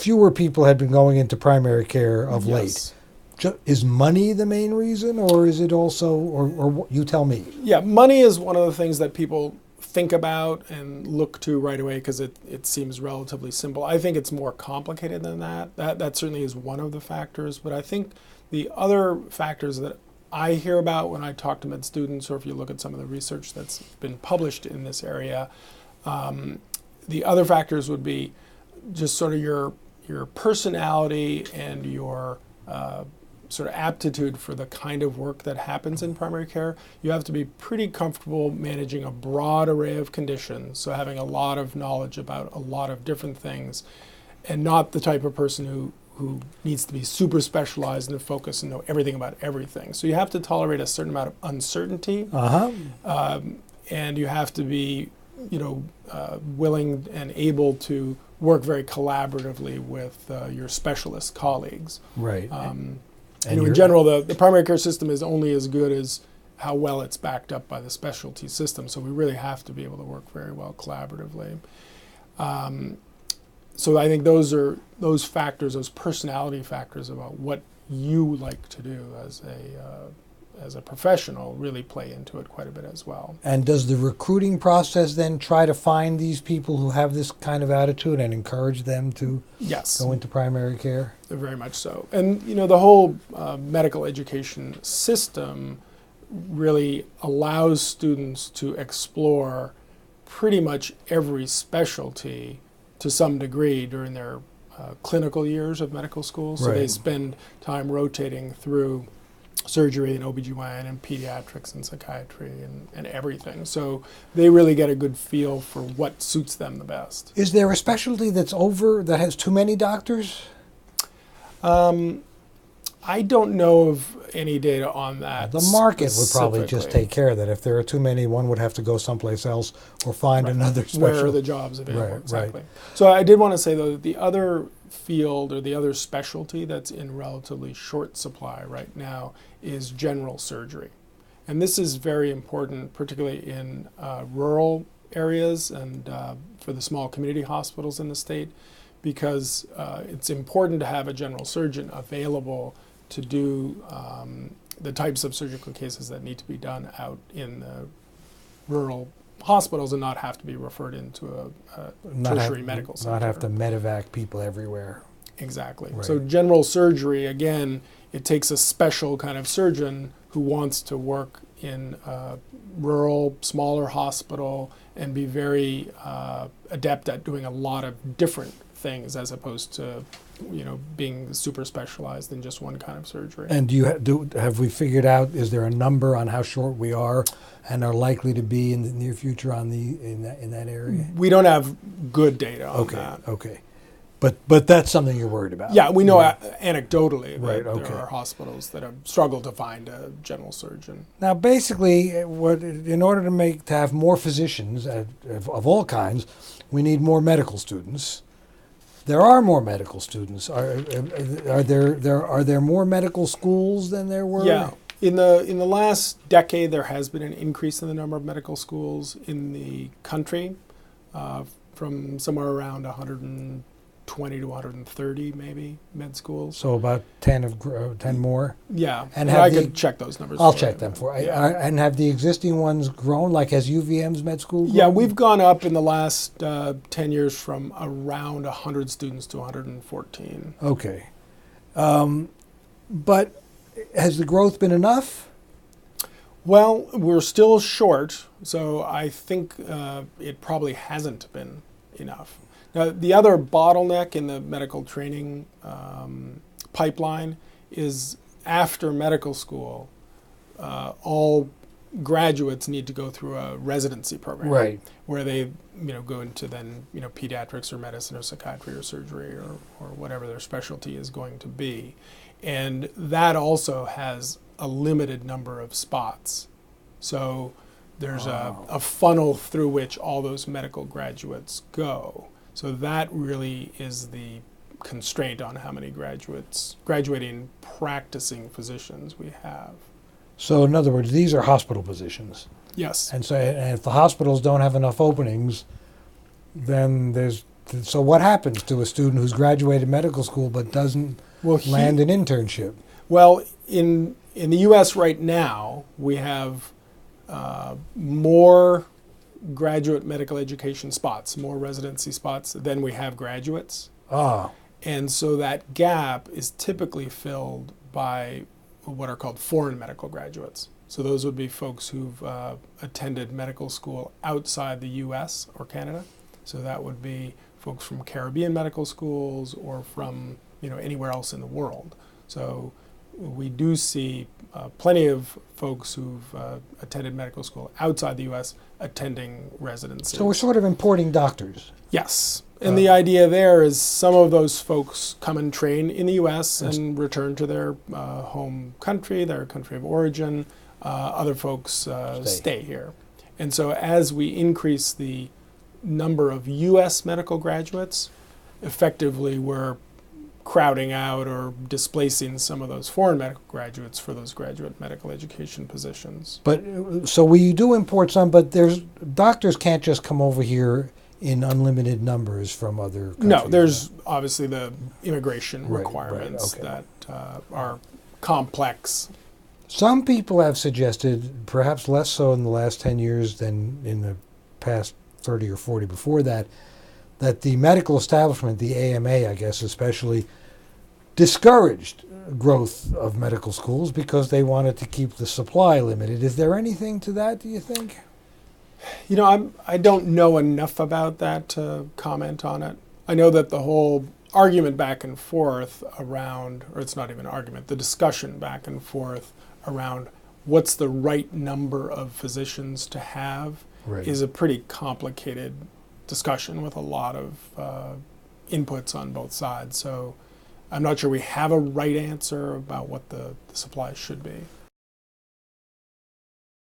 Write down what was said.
fewer people had been going into primary care of Yes. late. Is money the main reason, or is it also, or you tell me? Yeah, money is one of the things that people think about and look to right away because it seems relatively simple. I think it's more complicated than that. That certainly is one of the factors, but I think the other factors that I hear about when I talk to med students, or if you look at some of the research that's been published in this area, the other factors would be just sort of your personality and your sort of aptitude for the kind of work that happens in primary care. You have to be pretty comfortable managing a broad array of conditions, so having a lot of knowledge about a lot of different things, and not the type of person who needs to be super specialized and focus and know everything about everything. So you have to tolerate a certain amount of uncertainty, and you have to be, willing and able to work very collaboratively with your specialist colleagues. Right. In general, the primary care system is only as good as how well it's backed up by the specialty system. So we really have to be able to work very well collaboratively. So I think those factors, those personality factors about what you like to do as a professional really play into it quite a bit as well. And does the recruiting process then try to find these people who have this kind of attitude and encourage them to go into primary care? Very much so. And the whole medical education system really allows students to explore pretty much every specialty to some degree during their clinical years of medical school. So they spend time rotating through surgery and OBGYN and pediatrics and psychiatry and everything. So they really get a good feel for what suits them the best. Is there a specialty that has too many doctors? I don't know of any data on that. The market would probably just take care of that. If there are too many, one would have to go someplace else or find another specialty. Where are the jobs available? Exactly. So I did want to say, though, the other field or the other specialty that's in relatively short supply right now is general surgery. And this is very important, particularly in rural areas and for the small community hospitals in the state, because it's important to have a general surgeon available to do the types of surgical cases that need to be done out in the rural hospitals and not have to be referred into a tertiary medical center. Not have to medevac people everywhere. Exactly. Right. So general surgery, again, it takes a special kind of surgeon who wants to work in a rural, smaller hospital and be very adept at doing a lot of different things as opposed to being super specialized in just one kind of surgery. And have we figured out, is there a number on how short we are and are likely to be in the near future in that area? We don't have good data on that. Okay. But that's something you're worried about. Yeah, we know anecdotally that there are hospitals that have struggled to find a general surgeon. Now, basically, in order to have more physicians of all kinds, we need more medical students. There are more medical students. Are there more medical schools than there were? Yeah. In the last decade, there has been an increase in the number of medical schools in the country, from somewhere around 120 to 130, maybe, med schools. So about 10 more? Yeah. And I could check those numbers. I'll check them for you. And have the existing ones grown, like has UVM's med school grown? Yeah, we've gone up in the last 10 years from around 100 students to 114. Okay. But has the growth been enough? Well, we're still short, so I think it probably hasn't been enough. Now, the other bottleneck in the medical training pipeline is after medical school, all graduates need to go through a residency program, where they go into then pediatrics or medicine or psychiatry or surgery or whatever their specialty is going to be, and that also has a limited number of spots. So there's a funnel through which all those medical graduates go. So that really is the constraint on how many graduating practicing physicians we have. So in other words, these are hospital positions. Yes. And if the hospitals don't have enough openings, then there's So what happens to a student who's graduated medical school but doesn't Well, land an internship? Well, in the U.S. right now, we have more graduate medical education spots, more residency spots than we have graduates. Ah, And so that gap is typically filled by what are called foreign medical graduates. So those would be folks who've attended medical school outside the U.S. or Canada. So that would be folks from Caribbean medical schools or from anywhere else in the world. So we do see plenty of folks who've attended medical school outside the U.S. attending residency. so we're sort of importing doctors. Yes. And the idea there is some of those folks come and train in the U.S. and return to their home country, their country of origin. Other folks stay here. And so as we increase the number of U.S. medical graduates, effectively we're crowding out or displacing some of those foreign medical graduates for those graduate medical education positions. But so we do import some, but doctors can't just come over here in unlimited numbers from other countries. No, there's obviously the immigration Right, requirements okay. that are complex. Some people have suggested, perhaps less so in the last 10 years than in the past 30 or 40 before that, that the medical establishment, the AMA, I guess especially, discouraged growth of medical schools because they wanted to keep the supply limited. Is there anything to that, do you think? I don't know enough about that to comment on it. I know that the whole argument back and forth around, or it's not even an argument, the discussion back and forth around what's the right number of physicians to have is a pretty complicated discussion with a lot of inputs on both sides. So I'm not sure we have a right answer about what the supply should be.